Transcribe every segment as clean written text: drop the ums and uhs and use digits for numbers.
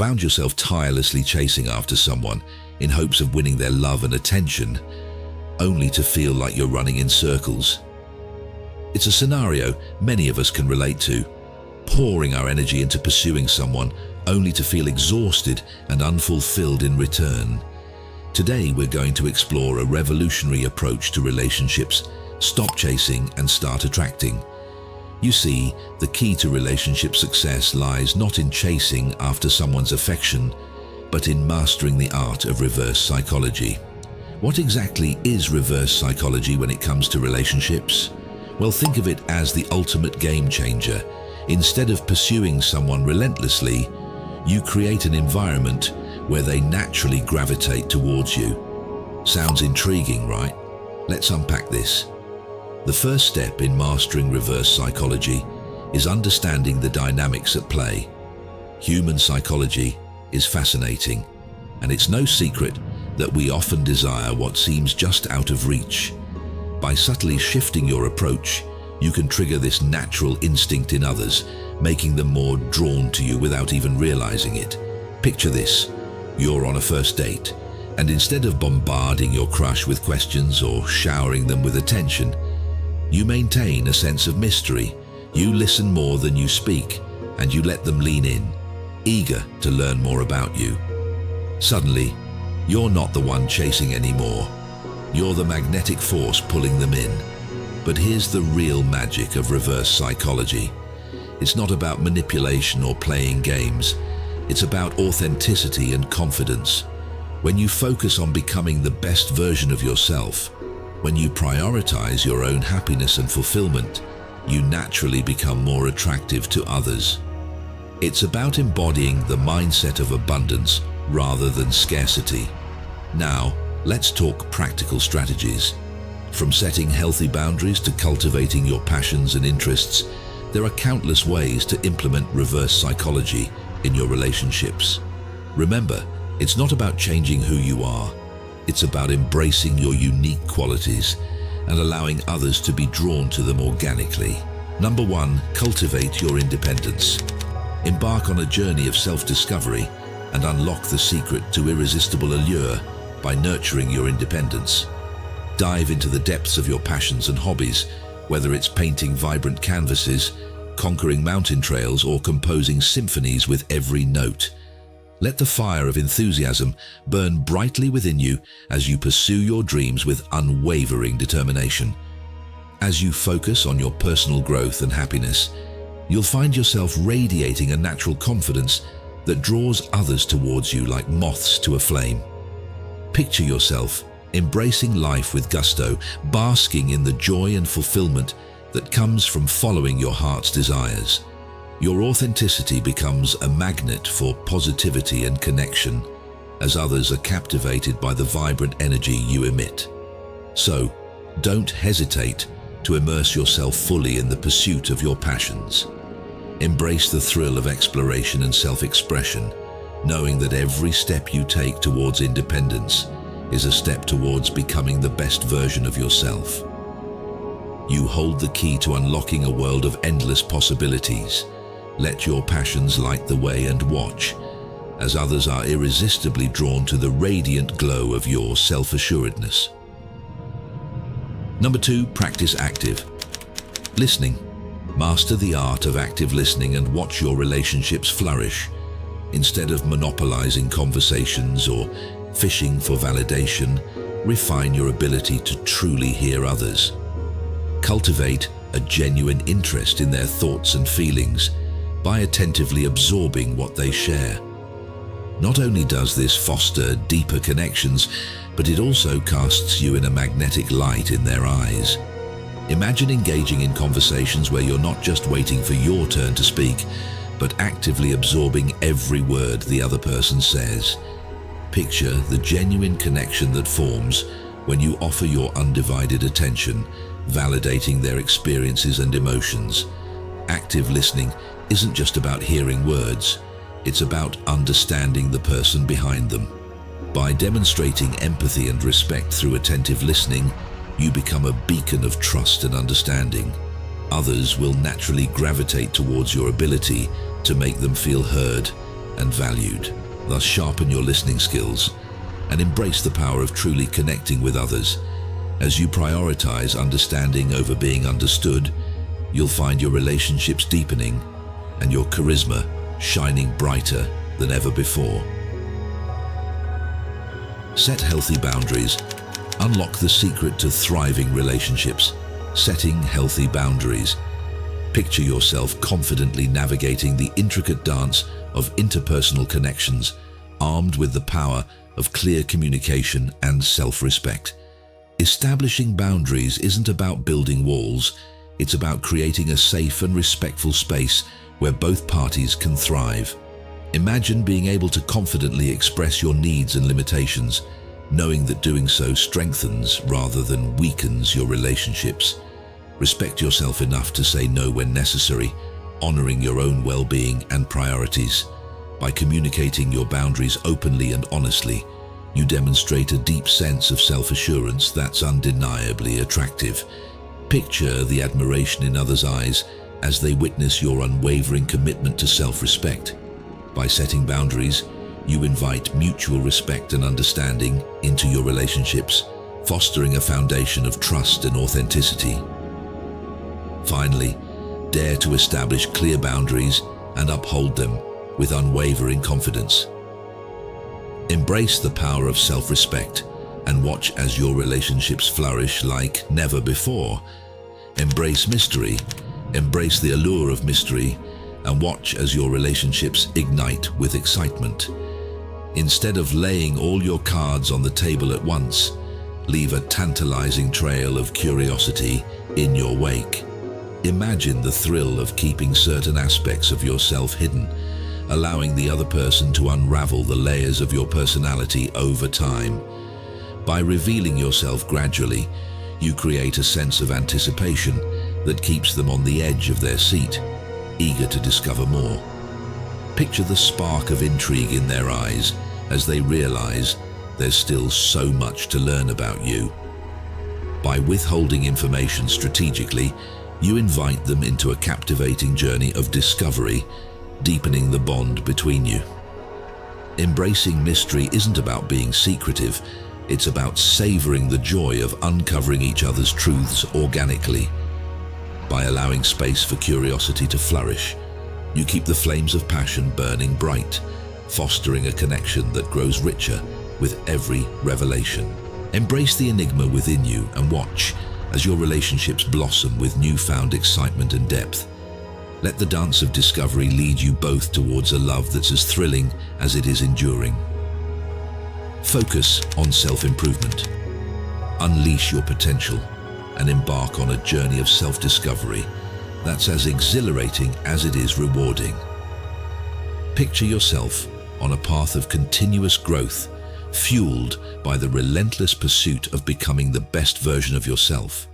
found yourself tirelessly chasing after someone in hopes of winning their love and attention, only to feel like you're running in circles? It's a scenario many of us can relate to, pouring our energy into pursuing someone only to feel exhausted and unfulfilled in return. Today we're going to explore a revolutionary approach to relationships. Stop chasing and start attracting. You see, the key to relationship success lies not in chasing after someone's affection, but in mastering the art of reverse psychology. What exactly is reverse psychology when it comes to relationships? Well, think of it as the ultimate game changer. Instead of pursuing someone relentlessly, you create an environment where they naturally gravitate towards you. Sounds intriguing, right? Let's unpack this. The first step in mastering reverse psychology is understanding the dynamics at play. Human psychology is fascinating, and it's no secret that we often desire what seems just out of reach. By subtly shifting your approach, you can trigger this natural instinct in others, making them more drawn to you without even realizing it. Picture this: you're on a first date, and instead of bombarding your crush with questions or showering them with attention, you maintain a sense of mystery. You listen more than you speak, and you let them lean in, eager to learn more about you. Suddenly, you're not the one chasing anymore. You're the magnetic force pulling them in. But here's the real magic of reverse psychology. It's not about manipulation or playing games. It's about authenticity and confidence. When you focus on becoming the best version of yourself, when you prioritize your own happiness and fulfillment, you naturally become more attractive to others. It's about embodying the mindset of abundance rather than scarcity. Now, let's talk practical strategies. From setting healthy boundaries to cultivating your passions and interests, there are countless ways to implement reverse psychology in your relationships. Remember, it's not about changing who you are. It's about embracing your unique qualities and allowing others to be drawn to them organically. Number 1, cultivate your independence. Embark on a journey of self-discovery and unlock the secret to irresistible allure by nurturing your independence. Dive into the depths of your passions and hobbies, whether it's painting vibrant canvases, conquering mountain trails, or composing symphonies with every note. Let the fire of enthusiasm burn brightly within you as you pursue your dreams with unwavering determination. As you focus on your personal growth and happiness, you'll find yourself radiating a natural confidence that draws others towards you like moths to a flame. Picture yourself embracing life with gusto, basking in the joy and fulfillment that comes from following your heart's desires. Your authenticity becomes a magnet for positivity and connection, as others are captivated by the vibrant energy you emit. So, don't hesitate to immerse yourself fully in the pursuit of your passions. Embrace the thrill of exploration and self-expression, knowing that every step you take towards independence is a step towards becoming the best version of yourself. You hold the key to unlocking a world of endless possibilities. Let your passions light the way and watch as others are irresistibly drawn to the radiant glow of your self-assuredness. Number 2, practice active listening. Master the art of active listening and watch your relationships flourish. Instead of monopolizing conversations or fishing for validation, refine your ability to truly hear others. Cultivate a genuine interest in their thoughts and feelings by attentively absorbing what they share. Not only does this foster deeper connections, but it also casts you in a magnetic light in their eyes. Imagine engaging in conversations where you're not just waiting for your turn to speak, but actively absorbing every word the other person says. Picture the genuine connection that forms when you offer your undivided attention, validating their experiences and emotions. Active listening isn't just about hearing words, it's about understanding the person behind them. By demonstrating empathy and respect through attentive listening, you become a beacon of trust and understanding. Others will naturally gravitate towards your ability to make them feel heard and valued. Thus, sharpen your listening skills and embrace the power of truly connecting with others. As you prioritize understanding over being understood, you'll find your relationships deepening and your charisma shining brighter than ever before. Set healthy boundaries. Unlock the secret to thriving relationships. Setting healthy boundaries. Picture yourself confidently navigating the intricate dance of interpersonal connections, armed with the power of clear communication and self-respect. Establishing boundaries isn't about building walls, it's about creating a safe and respectful space where both parties can thrive. Imagine being able to confidently express your needs and limitations, knowing that doing so strengthens rather than weakens your relationships. Respect yourself enough to say no when necessary, honoring your own well-being and priorities. By communicating your boundaries openly and honestly, you demonstrate a deep sense of self-assurance that's undeniably attractive. Picture the admiration in others' eyes as they witness your unwavering commitment to self-respect. By setting boundaries, you invite mutual respect and understanding into your relationships, fostering a foundation of trust and authenticity. Finally, dare to establish clear boundaries and uphold them with unwavering confidence. Embrace the power of self-respect and watch as your relationships flourish like never before. Embrace mystery, embrace the allure of mystery, and watch as your relationships ignite with excitement. Instead of laying all your cards on the table at once, leave a tantalizing trail of curiosity in your wake. Imagine the thrill of keeping certain aspects of yourself hidden, allowing the other person to unravel the layers of your personality over time. By revealing yourself gradually, you create a sense of anticipation that keeps them on the edge of their seat, eager to discover more. Picture the spark of intrigue in their eyes as they realize there's still so much to learn about you. By withholding information strategically, you invite them into a captivating journey of discovery, deepening the bond between you. Embracing mystery isn't about being secretive, it's about savoring the joy of uncovering each other's truths organically. By allowing space for curiosity to flourish, you keep the flames of passion burning bright, fostering a connection that grows richer with every revelation. Embrace the enigma within you and watch as your relationships blossom with newfound excitement and depth. Let the dance of discovery lead you both towards a love that's as thrilling as it is enduring. Focus on self-improvement. Unleash your potential and embark on a journey of self-discovery that's as exhilarating as it is rewarding. Picture yourself on a path of continuous growth, fueled by the relentless pursuit of becoming the best version of yourself.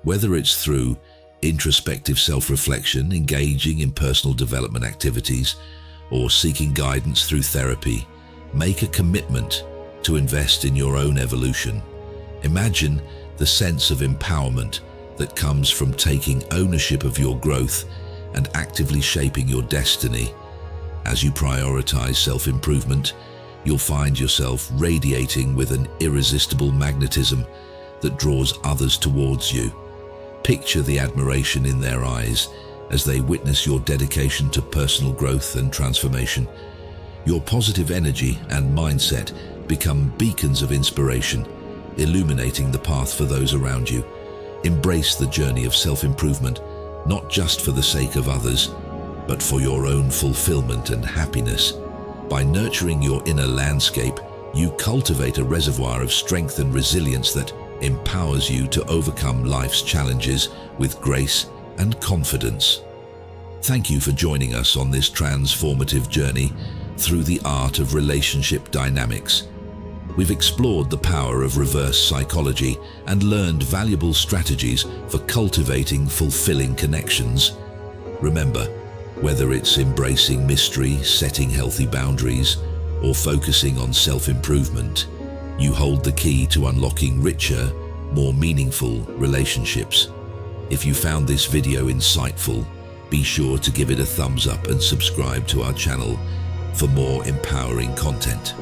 Whether it's through introspective self-reflection, engaging in personal development activities, or seeking guidance through therapy, make a commitment to invest in your own evolution. Imagine the sense of empowerment that comes from taking ownership of your growth and actively shaping your destiny. As you prioritize self-improvement, you'll find yourself radiating with an irresistible magnetism that draws others towards you. Picture the admiration in their eyes as they witness your dedication to personal growth and transformation. Your positive energy and mindset become beacons of inspiration, illuminating the path for those around you. Embrace the journey of self-improvement, not just for the sake of others, but for your own fulfillment and happiness. By nurturing your inner landscape, you cultivate a reservoir of strength and resilience that empowers you to overcome life's challenges with grace and confidence. Thank you for joining us on this transformative journey through the art of relationship dynamics. We've explored the power of reverse psychology and learned valuable strategies for cultivating fulfilling connections. Remember, whether it's embracing mystery, setting healthy boundaries, or focusing on self-improvement, you hold the key to unlocking richer, more meaningful relationships. If you found this video insightful, be sure to give it a thumbs up and subscribe to our channel. for more empowering content.